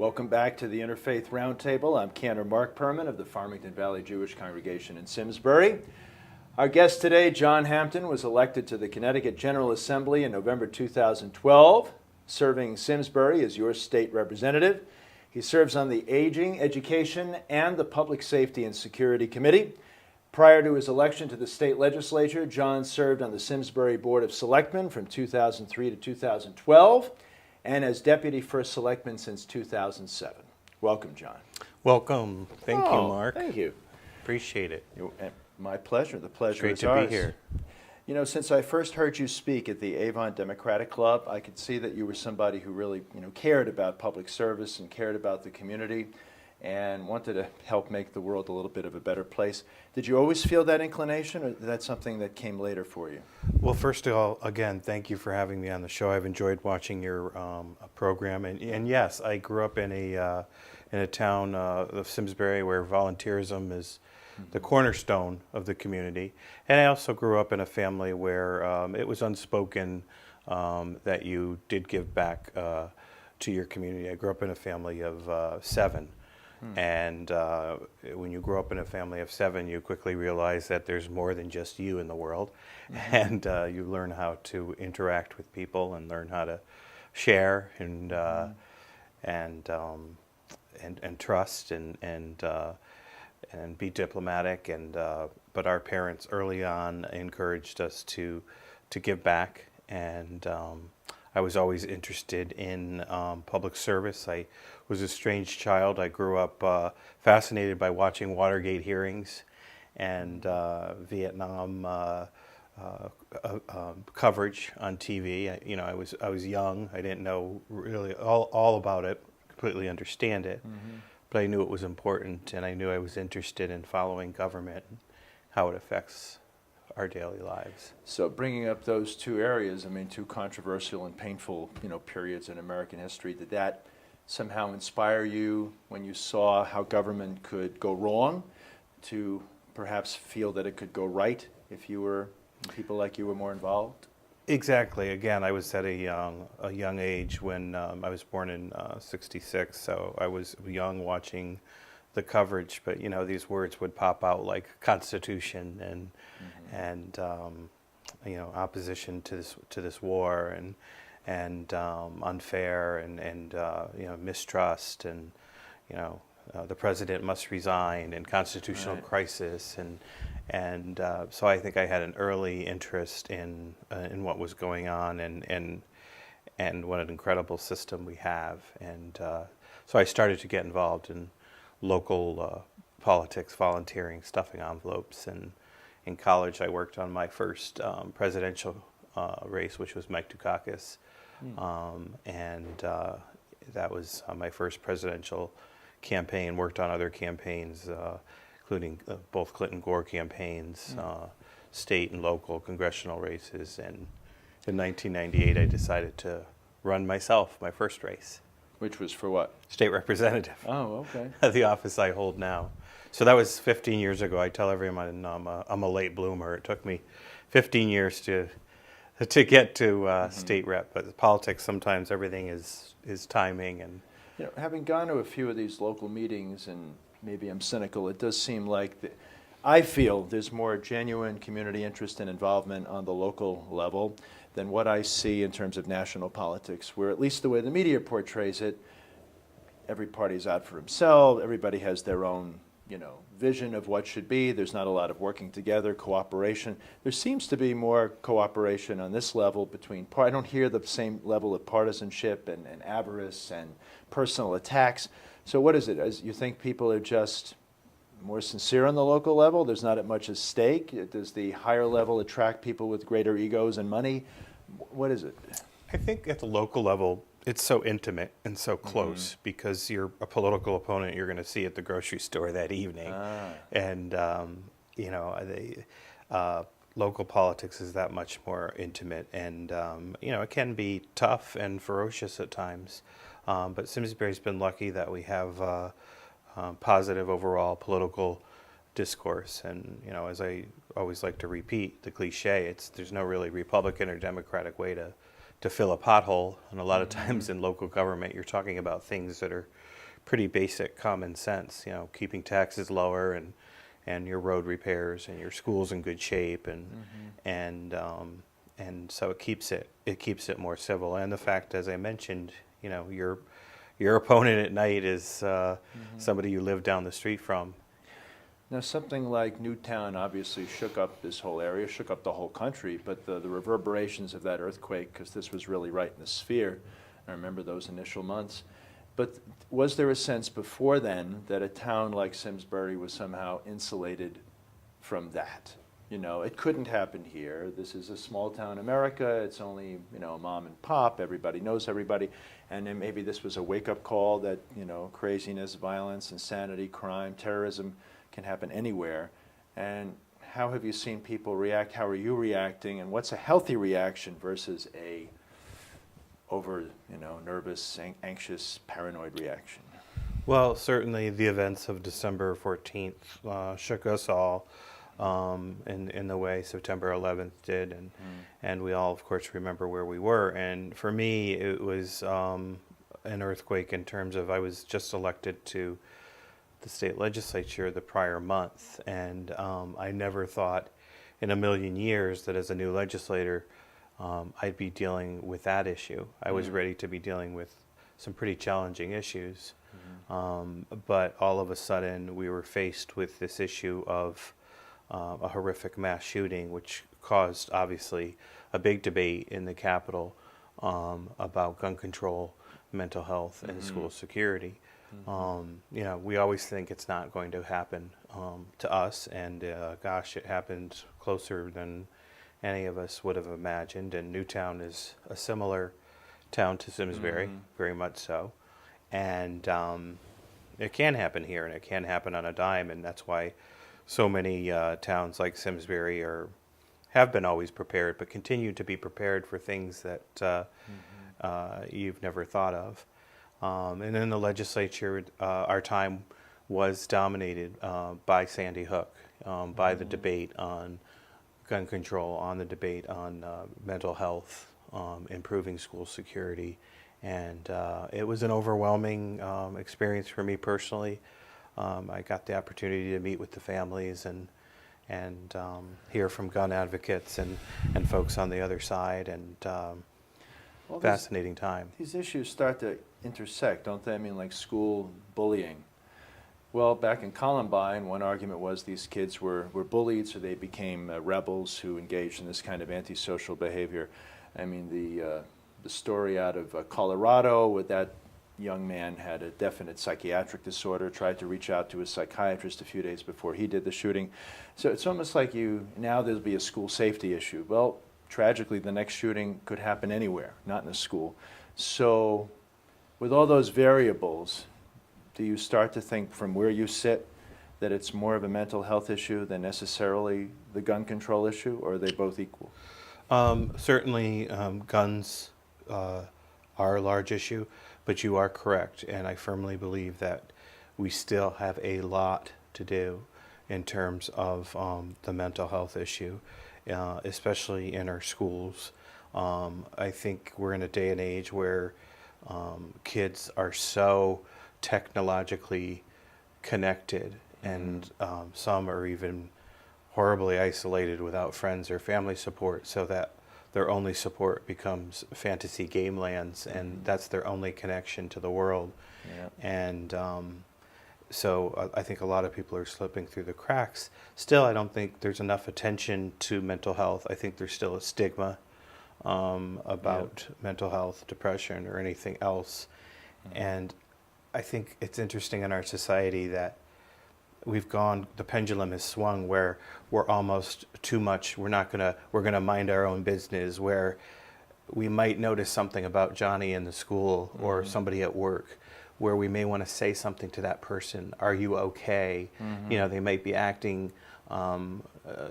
Welcome back to the Interfaith Roundtable. I'm Cantor Mark Perman of the Farmington Valley Jewish Congregation in Simsbury. Our guest today, John Hampton, was elected to the Connecticut General Assembly in November 2012, serving Simsbury as your state representative. He serves on the Aging, Education, and the Public Safety and Security Committee. Prior to his election to the state legislature, John served on the Simsbury Board of Selectmen from 2003 to 2012. And as Deputy First Selectman since 2007. Welcome, John. Welcome. Thank you, Mark. Thank you. Appreciate it. My pleasure. The pleasure It's is great to ours. be here. You know, since I first heard you speak at the Avon Democratic Club, I could see that you were somebody who really, cared about public service and cared about the community and wanted to help make the world a little bit of a better place. Did you always feel that inclination, or is that something that came later for you? Well, first of all, again, thank you for having me on the show. I've enjoyed watching your program, and yes, I grew up in a town of Simsbury where volunteerism is the cornerstone of the community, and I also grew up in a family where it was unspoken that you did give back to your community. I grew up in a family of 7. And when you grow up in a family of 7, you quickly realize that there's more than just you in the world, and you learn how to interact with people and learn how to share and trust and be diplomatic. But our parents early on encouraged us to give back, and I was always interested in public service. I was a strange child. I grew up fascinated by watching Watergate hearings and Vietnam coverage on TV. I was young. I didn't know really all about it, completely understand it, but I knew it was important, and I knew I was interested in following government and how it affects our daily lives. So bringing up those two areas, two controversial and painful, periods in American history, did that somehow inspire you when you saw how government could go wrong to perhaps feel that it could go right if people like you were more involved? Exactly. Again, I was at a young age when I was born in '66, so I was young watching the coverage, but these words would pop out like Constitution and opposition to this war and unfair and mistrust and the president must resign and constitutional crisis and so I think I had an early interest in what was going on and what an incredible system we have, and so I started to get involved in local politics, volunteering, stuffing envelopes, and in college I worked on my first presidential race, which was Mike Dukakis, and that was my first presidential campaign. Worked on other campaigns, including both Clinton-Gore campaigns, state and local congressional races, and in 1998 I decided to run myself, my first race. Which was for what? State representative. Oh, okay. The office I hold now. So that was 15 years ago. I tell everyone I'm a late bloomer. It took me 15 years to get to state rep, but politics, sometimes everything is timing. And having gone to a few of these local meetings, and maybe I'm cynical, it does seem like I feel there's more genuine community interest and involvement on the local level than what I see in terms of national politics, where at least the way the media portrays it, every party's out for himself, everybody has their own vision of what should be. There's not a lot of working together, cooperation. There seems to be more cooperation on this level between I don't hear the same level of partisanship and avarice and personal attacks. So what is it? As you think people are just more sincere on the local level? There's not as much at stake? Does the higher level attract people with greater egos and money? What is it? I think at the local level, it's so intimate and so close because you're a political opponent you're going to see at the grocery store that evening. And, local politics is that much more intimate. And, it can be tough and ferocious at times. But Simsbury's been lucky that we have positive overall political discourse. And, as I always like to repeat, the cliche, there's no really Republican or Democratic way to fill a pothole, and a lot of times in local government you're talking about things that are pretty basic common sense, keeping taxes lower and your road repairs and your schools in good shape and so it keeps it more civil. And the fact, as I mentioned, your opponent at night is somebody you live down the street from. Now, something like Newtown obviously shook up this whole area, shook up the whole country, but the reverberations of that earthquake, because this was really right in the sphere, I remember those initial months. But was there a sense before then that a town like Simsbury was somehow insulated from that? It couldn't happen here. This is a small town America. It's only, mom and pop. Everybody knows everybody. And then maybe this was a wake-up call that, craziness, violence, insanity, crime, terrorism can happen anywhere. And how have you seen people react? How are you reacting? And what's a healthy reaction versus a over, nervous, anxious, paranoid reaction? Well, certainly the events of December 14th shook us all in the way September 11th did, and we all, of course, remember where we were. And for me, it was an earthquake in terms of I was just elected to the state legislature the prior month, and I never thought in a million years that as a new legislator I'd be dealing with that issue. I was ready to be dealing with some pretty challenging issues, but all of a sudden we were faced with this issue of a horrific mass shooting, which caused obviously a big debate in the Capitol about gun control, mental health, and school security. We always think it's not going to happen to us, and gosh, it happened closer than any of us would have imagined. And Newtown is a similar town to Simsbury, very much so. And it can happen here, and it can happen on a dime, and that's why so many towns like Simsbury have been always prepared, but continue to be prepared for things that you've never thought of. And in the legislature, our time was dominated by Sandy Hook, by the debate on gun control, on the debate on mental health, improving school security. And it was an overwhelming experience for me personally. I got the opportunity to meet with the families and hear from gun advocates and folks on the other side, and fascinating time. These issues start to intersect, don't they? I mean, like school bullying. Well, back in Columbine, one argument was these kids were bullied, so they became rebels who engaged in this kind of antisocial behavior. I mean, the story out of Colorado with that young man had a definite psychiatric disorder, tried to reach out to a psychiatrist a few days before he did the shooting. So it's almost like now there'll be a school safety issue. Well, tragically, the next shooting could happen anywhere, not in a school. So with all those variables, do you start to think from where you sit that it's more of a mental health issue than necessarily the gun control issue, or are they both equal? Certainly, guns are a large issue, but you are correct, and I firmly believe that we still have a lot to do in terms of the mental health issue, especially in our schools. I think we're in a day and age where kids are so technologically connected, and some are even horribly isolated without friends or family support, so that their only support becomes fantasy game lands, and that's their only connection to the world. Yeah. And so I think a lot of people are slipping through the cracks. Still, I don't think there's enough attention to mental health. I think there's still a stigma about mental health, depression, or anything else. And I think it's interesting in our society that the pendulum has swung where we're almost too much, we're gonna mind our own business, where we might notice something about Johnny in the school or somebody at work, where we may want to say something to that person. Are you okay? They might be acting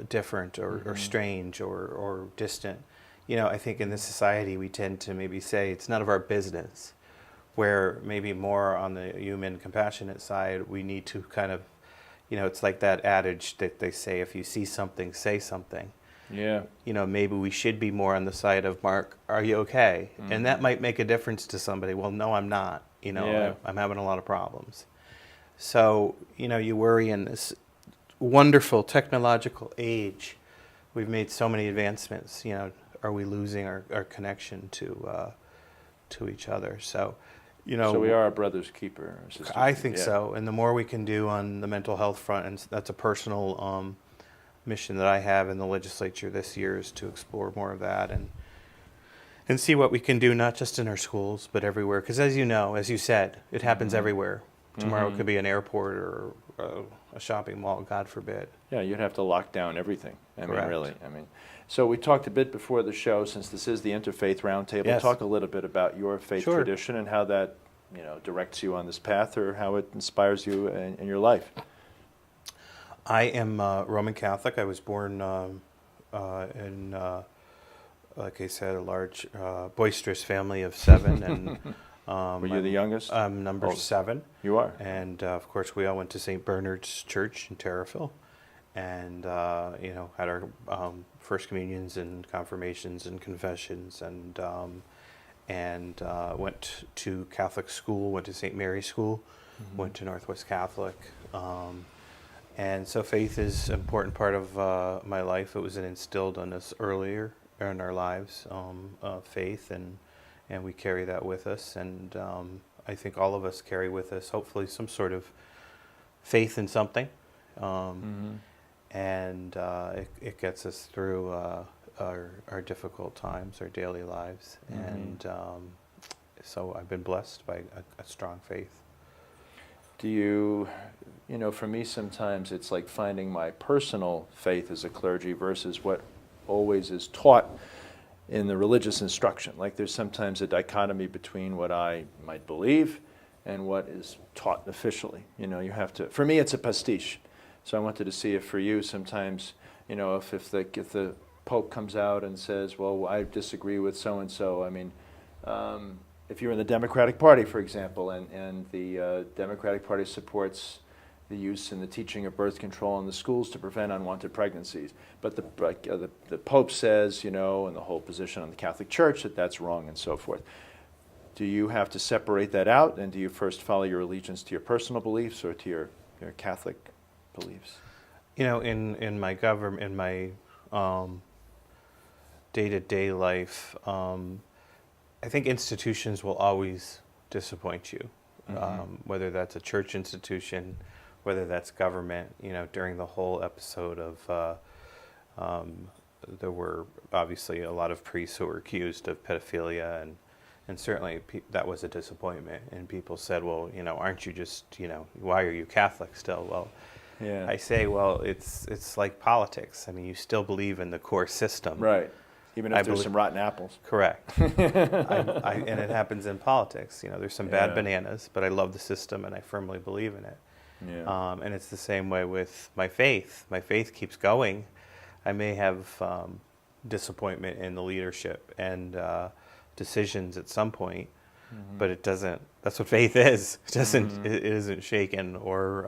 different or strange or distant. I think in this society we tend to maybe say it's none of our business, where maybe more on the human compassionate side we need to kind of, it's like that adage that they say, if you see something, say something. Yeah. Maybe we should be more on the side of, Mark, are you okay? And that might make a difference to somebody. Well, no, I'm not. Yeah. I'm having a lot of problems. So, you worry in this wonderful technological age. We've made so many advancements, are we losing our connection to each other? So, So we are a brother's keeper. Or sister's I keeper. think Yeah. so. And the more we can do on the mental health front, and that's a personal mission that I have in the legislature this year, is to explore more of that and see what we can do, not just in our schools, but everywhere. Because as you said, it happens everywhere. Tomorrow it could be an airport or a shopping mall, God forbid. Yeah, you'd have to lock down everything. I Correct. mean, really. So we talked a bit before the show, since this is the Interfaith Roundtable. Yes. Talk a little bit about your faith Sure. tradition and how that, directs you on this path, or how it inspires you in your life. I am Roman Catholic. I was born in, like I said, a large, boisterous family of 7. And Were you the youngest? I'm number Oh. 7. You are. And of course, we all went to St. Bernard's Church in Terriffill, and had our first communions and confirmations and confessions, and went to Catholic school, went to St. Mary's School, went to Northwest Catholic, and so faith is an important part of my life. It was instilled on us earlier in our lives, faith, and we carry that with us, and I think all of us carry with us, hopefully, some sort of faith in something, and it gets us through our difficult times, our daily lives, and so I've been blessed by a strong faith. Do you, for me sometimes it's like finding my personal faith as a clergy versus what always is taught in the religious instruction. Like there's sometimes a dichotomy between what I might believe and what is taught officially. You have to, for me it's a pastiche. So I wanted to see if for you sometimes, if the Pope comes out and says, well, I disagree with so-and-so. If you're in the Democratic Party, for example, and the Democratic Party supports the use and the teaching of birth control in the schools to prevent unwanted pregnancies, but the Pope says, and the whole position on the Catholic Church, that that's wrong and so forth. Do you have to separate that out, and do you first follow your allegiance to your personal beliefs or to your Catholic beliefs? In my government, in my day-to-day life, I think institutions will always disappoint you, whether that's a church institution, whether that's government. During the whole episode of, there were obviously a lot of priests who were accused of pedophilia, and certainly that was a disappointment. And people said, well, aren't you just, why are you Catholic still? Well, Yeah. I say, well, it's like politics. You still believe in the core system. Right. Even if I there's believe- some rotten apples. Correct. And it happens in politics. There's some bad Yeah. bananas, but I love the system and I firmly believe in it. Yeah. And it's the same way with my faith. My faith keeps going. I may have disappointment in the leadership and decisions at some point, but it doesn't. That's what faith is. It doesn't. It isn't shaken, or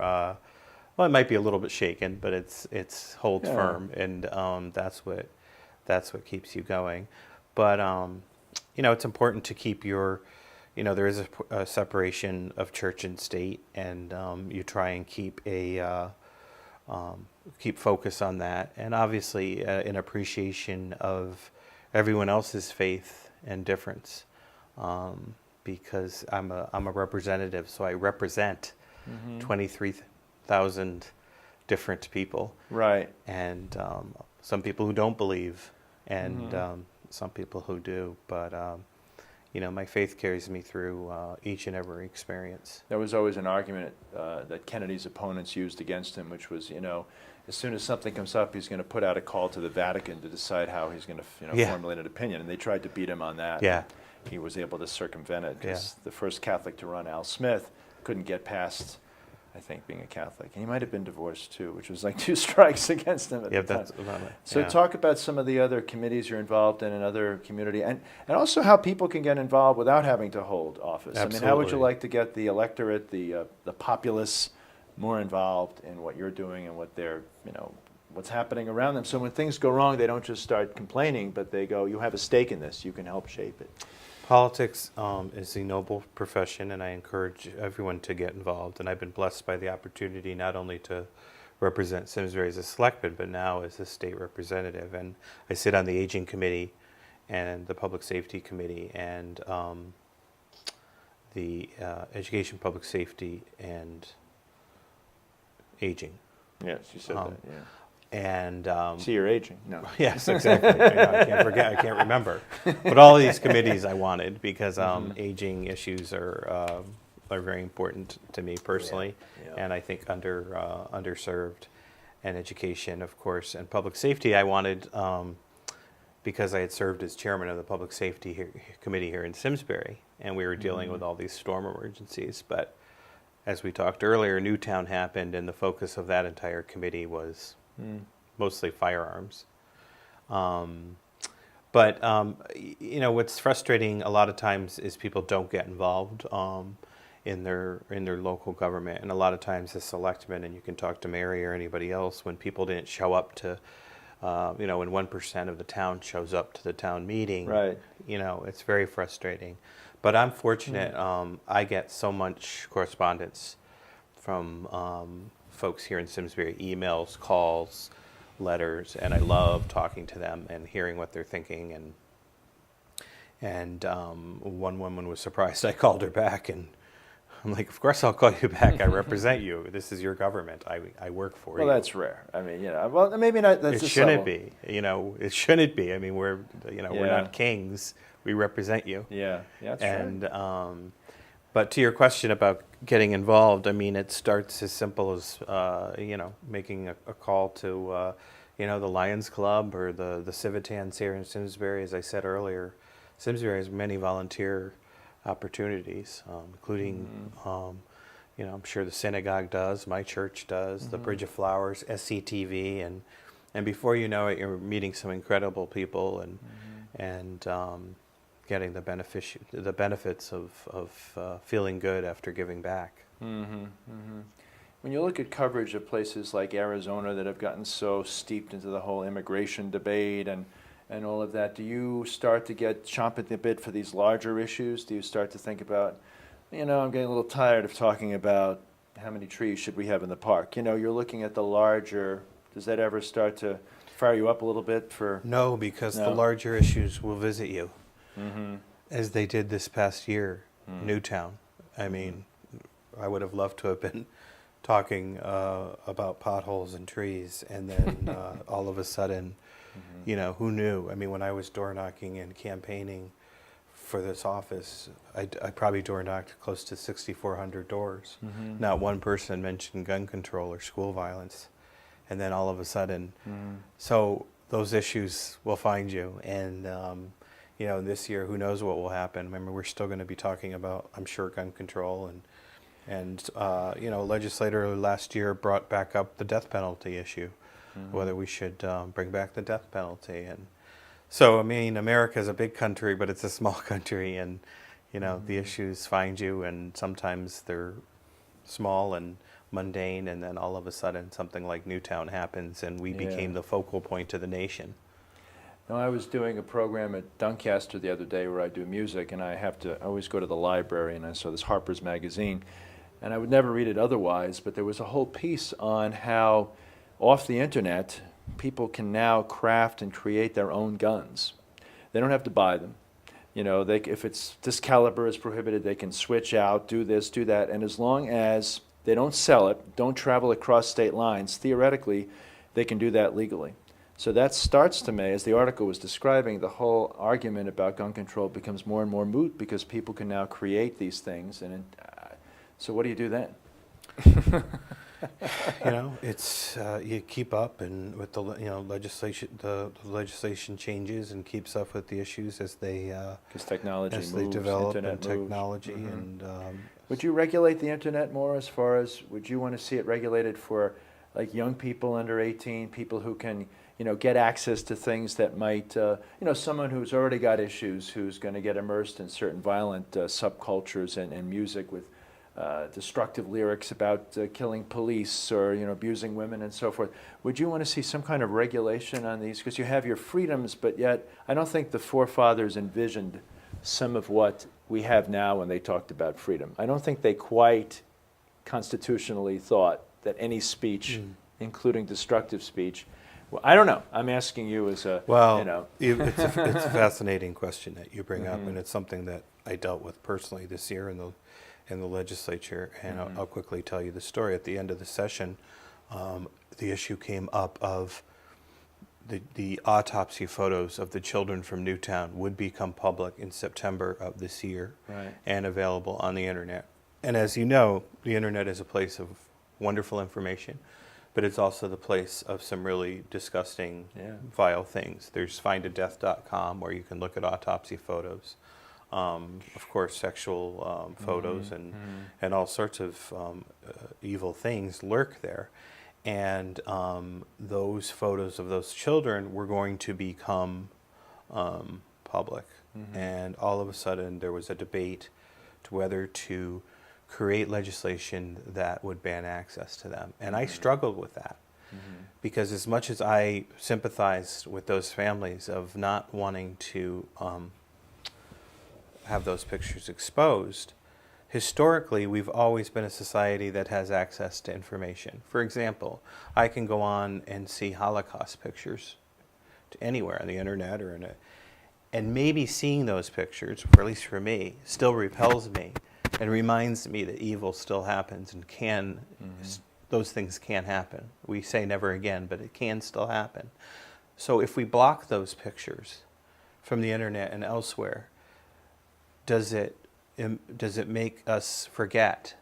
well, it might be a little bit shaken, but it's holds Yeah. firm, and that's what keeps you going. But it's important to keep your, there is a separation of church and state, and you try and keep keep focus on that, and obviously an appreciation of everyone else's faith and difference, because I'm a representative, so I represent 23,000 different people, Right. and some people who don't believe, and some people who do, but my faith carries me through each and every experience. There was always an argument that Kennedy's opponents used against him, which was, as soon as something comes up, he's going to put out a call to the Vatican to decide how he's going to Yeah. formulate an opinion. And they tried to beat him on that. Yeah. He was able to circumvent it, because Yeah. the first Catholic to run, Al Smith, couldn't get past, I think, being a Catholic. And he might have been divorced too, which was like 2 strikes against him at Yeah, the time. that's about it. So Yeah. talk about some of the other committees you're involved in other community, and also how people can get involved without having to hold office. How would you Absolutely. like to get the electorate, the populace, more involved in what you're doing and what they're, what's happening around them? So when things go wrong, they don't just start complaining, but they go, you have a stake in this, you can help shape it. Politics is a noble profession, and I encourage everyone to get involved. And I've been blessed by the opportunity not only to represent Simsbury as a selectman, but now as a state representative. And I sit on the Aging Committee and the Public Safety Committee and the Education, Public Safety, and Aging. Yes, you said that, yeah. And See, you're aging. No. yes, exactly. I can't forget. I can't remember. But all these committees I wanted because aging issues are very important to me personally, Yeah. and I think underserved. And education, of course, and public safety. I wanted because I had served as chairman of the Public Safety Committee here in Simsbury, and we were dealing with all these storm emergencies. But as we talked earlier, Newtown happened, and the focus of that entire committee was mostly firearms. But what's frustrating a lot of times is people don't get involved in their local government, and a lot of times as selectmen, and you can talk to Mary or anybody else, when people didn't show up to, when 1% of the town shows up to the town meeting, Right. It's very frustrating. But I'm fortunate. I get so much correspondence from folks here in Simsbury, emails, calls, letters, and I love talking to them and hearing what they're thinking. And one woman was surprised I called her back, and I'm like, of course I'll call you back. I represent you. This is your government. I work for you. Well, that's rare. I mean, well, maybe not. That's It shouldn't be. It shouldn't be. I mean, we're not kings. We represent you. Yeah, that's And right. but to your question about getting involved, I mean, it starts as simple as making a call to the Lions Club or the Civitans here in Simsbury. As I said earlier, Simsbury has many volunteer opportunities, including I'm sure the synagogue does, my church does, the Bridge of Flowers, SCTV, and before you know it, you're meeting some incredible people and getting the benefits of feeling good after giving back. When you look at coverage of places like Arizona that have gotten so steeped into the whole immigration debate and all of that, do you start to get chomping at the bit for these larger issues? Do you start to think about, I'm getting a little tired of talking about how many trees should we have in the park? You're looking at the larger. Does that ever start to fire you up a little bit for? No, because the larger issues will visit you, as they did this past year, Newtown. I mean, I would have loved to have been talking about potholes and trees, and then all of a sudden, who knew? I mean, when I was door knocking and campaigning for this office, I probably door knocked close to 6,400 doors. Not one person mentioned gun control or school violence. And then all of a sudden, so those issues will find you. And, this year, who knows what will happen. Remember, we're still going to be talking about, I'm sure, gun control. And a legislator last year brought back up the death penalty issue, whether we should bring back the death penalty. And so, I mean, America is a big country, but it's a small country. And, the issues find you, and sometimes they're small and mundane, and then all of a sudden something like Newtown happens, and we became the focal point of the nation. No, I was doing a program at Doncaster the other day where I do music, and I always go to the library, and I saw this Harper's Magazine, and I would never read it otherwise, but there was a whole piece on how off the internet people can now craft and create their own guns. They don't have to buy them. If it's this caliber is prohibited, they can switch out, do this, do that, and as long as they don't sell it, don't travel across state lines, theoretically, they can do that legally. So that starts to me, as the article was describing, the whole argument about gun control becomes more and more moot because people can now create these things. And so what do you do then? It's you keep up, and with the legislation, the legislation changes and keeps up with the issues as they technology as moves, they develop, internet and technology and. Would you regulate the internet more as far as, would you want to see it regulated for like young people under 18, people who can, get access to things that might, someone who's already got issues, who's going to get immersed in certain violent subcultures and music with destructive lyrics about killing police or, abusing women and so forth. Would you want to see some kind of regulation on these? Because you have your freedoms, but yet I don't think the forefathers envisioned some of what we have now when they talked about freedom. I don't think they quite constitutionally thought that any speech, including destructive speech, well, I don't know. I'm asking you as a, Well, you know. it's a fascinating question that you bring up, and it's something that I dealt with personally this year in the legislature. And I'll quickly tell you the story. At the end of the session, the issue came up of the autopsy photos of the children from Newtown would become public in September of this year, Right. and available on the internet. And as you know, the internet is a place of wonderful information, but it's also the place of some really disgusting, vile things. There's findadeath.com where you can look at autopsy photos, of course, sexual photos, and all sorts of evil things lurk there. And those photos of those children were going to become public. And all of a sudden there was a debate to whether to create legislation that would ban access to them. And I struggled with that, because as much as I sympathized with those families of not wanting to have those pictures exposed, historically we've always been a society that has access to information. For example, I can go on and see Holocaust pictures to anywhere on the internet or and maybe seeing those pictures, or at least for me, still repels me and reminds me that evil still happens and those things can happen. We say never again, but it can still happen. So if we block those pictures from the internet and elsewhere, does it make us forget?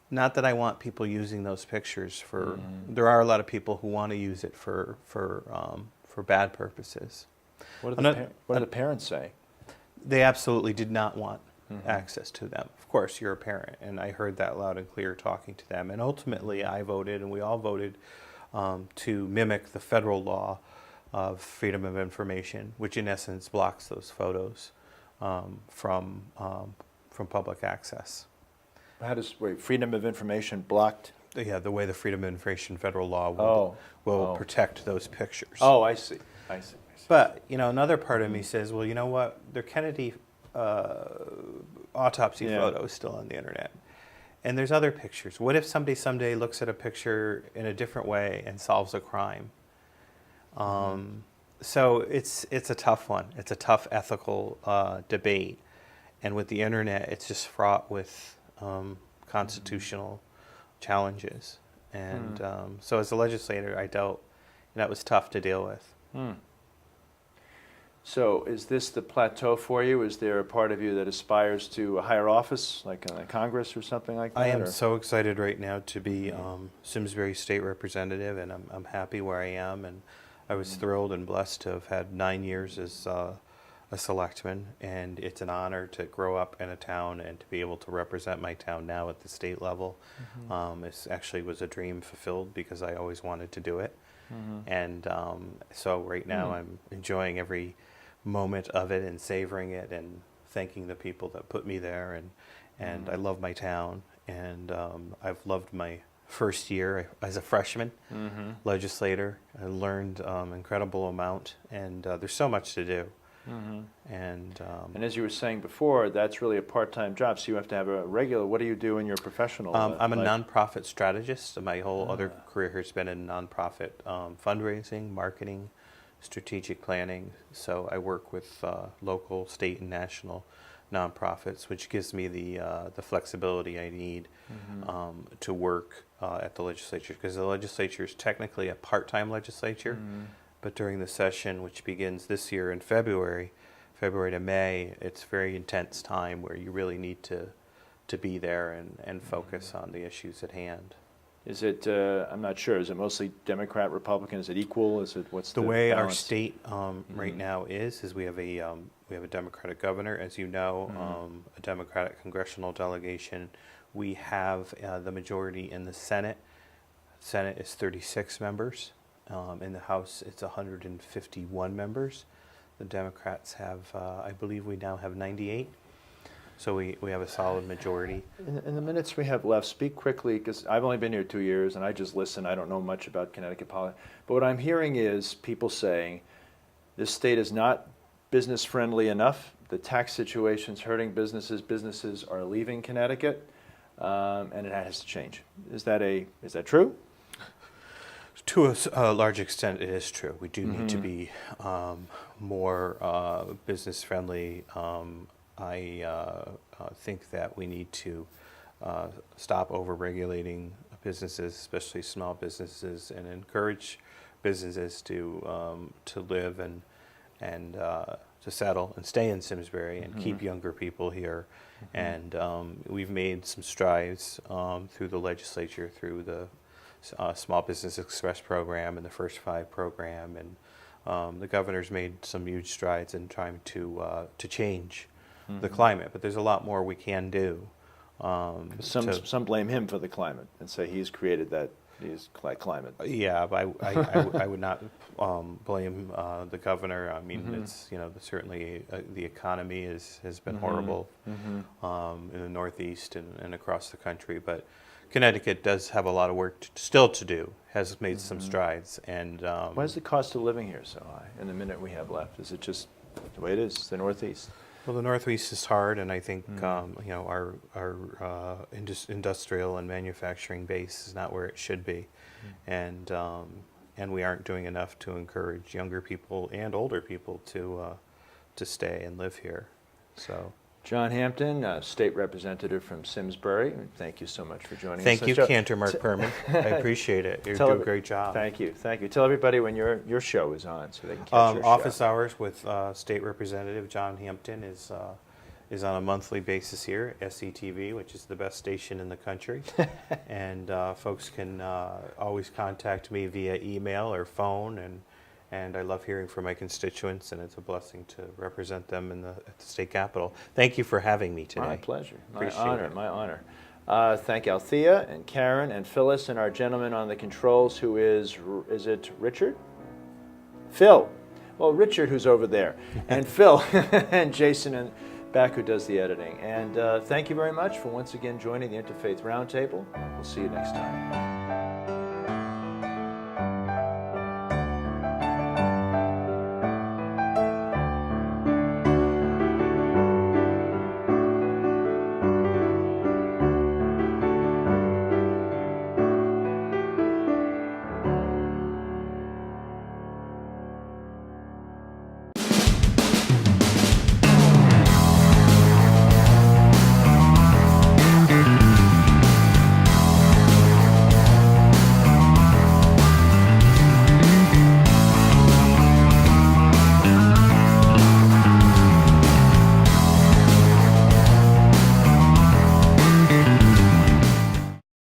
Not that I want people using those pictures for. There are a lot of people who want to use it for bad purposes. What do the parents say? They absolutely did not want access to them. Of course, you're a parent, and I heard that loud and clear talking to them. And ultimately, I voted, and we all voted, to mimic the federal law of freedom of information, which in essence blocks those photos from public access. How does freedom of information blocked? Yeah, the way the Freedom of Information federal law will protect those pictures. Oh, I see. But another part of me says, well, you know what? Their Kennedy autopsy photo is still on the internet, and there's other pictures. What if somebody someday looks at a picture in a different way and solves a crime? So it's a tough one. It's a tough ethical debate, and with the internet, it's just fraught with constitutional challenges. And so as a legislator, I dealt, and that was tough to deal with. So is this the plateau for you? Is there a part of you that aspires to a higher office, like in Congress or something like that? I am so excited right now to be Simsbury State Representative, and I'm happy where I am. And I was thrilled and blessed to have had 9 years as a selectman, and it's an honor to grow up in a town and to be able to represent my town now at the state level. It actually was a dream fulfilled because I always wanted to do it. And so right now I'm enjoying every moment of it and savoring it and thanking the people that put me there. And I love my town, and I've loved my first year as a freshman legislator. I learned incredible amount, and there's so much to do. And as you were saying before, that's really a part-time job, so you have to have a regular. What do you do in your professional I'm a life? nonprofit strategist. My whole other career has been in nonprofit fundraising, marketing, strategic planning. So I work with local, state, and national nonprofits, which gives me the flexibility I need to work at the legislature, because the legislature is technically a part-time legislature. But during the session, which begins this year in February to May, it's a very intense time where you really need to be there and focus on the issues at hand. Is it, I'm not sure, is it mostly Democrat, Republican? Is it equal? Is it, what's the way balance? Our state right now is we have a Democratic governor, as you know, a Democratic congressional delegation. We have the majority in the Senate. Senate is 36 members. In the House, it's 151 members. The Democrats have, I believe we now have 98. So we have a solid majority. In the minutes we have left, speak quickly, because I've only been here 2 years, and I just listen. I don't know much about Connecticut politics. But what I'm hearing is people saying this state is not business-friendly enough. the tax situation's hurting businesses. Businesses are leaving Connecticut, and it has to change. Is that true? To a large extent, it is true. We do need to be more business friendly. I think that we need to stop over-regulating businesses, especially small businesses, and encourage businesses to live and to settle and stay in Simsbury and keep younger people here. And we've made some strides through the legislature, through the Small Business Express program and the First Five program, and the governor's made some huge strides in trying to change the climate. But there's a lot more we can do. Some blame him for the climate and say he's created that climate. Yeah, but I would not blame the governor. I mean, it's certainly the economy has been horrible in the Northeast and across the country, but Connecticut does have a lot of work still to do. Has made some strides, and why is the cost of living here so high? In the minute we have left, is it just the way it is? The Northeast. Well, the Northeast is hard, and I think our industrial and manufacturing base is not where it should be, and we aren't doing enough to encourage younger people and older people to stay and live here. So, John Hampton, State Representative from Simsbury, thank you so much for joining us. Thank you, Cantor Mark Perman. I appreciate it. You do a great job. Thank you. Tell everybody when your show is on so they can catch your office show. Hours with State Representative John Hampton is on a monthly basis here at SCTV, which is the best station in the country. And folks can always contact me via email or phone, and I love hearing from my constituents, and it's a blessing to represent them at the state capitol. Thank you for having me today. My pleasure. Appreciate it. My honor. Thank Althea and Karen and Phyllis and our gentleman on the controls who is it Richard? Phil. Well, Richard who's over there. And Phil and Jason and back who does the editing. And thank you very much for once again joining the Interfaith Roundtable. We'll see you next time.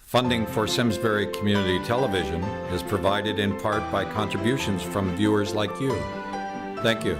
Funding for Simsbury Community Television is provided in part by contributions from viewers like you. Thank you.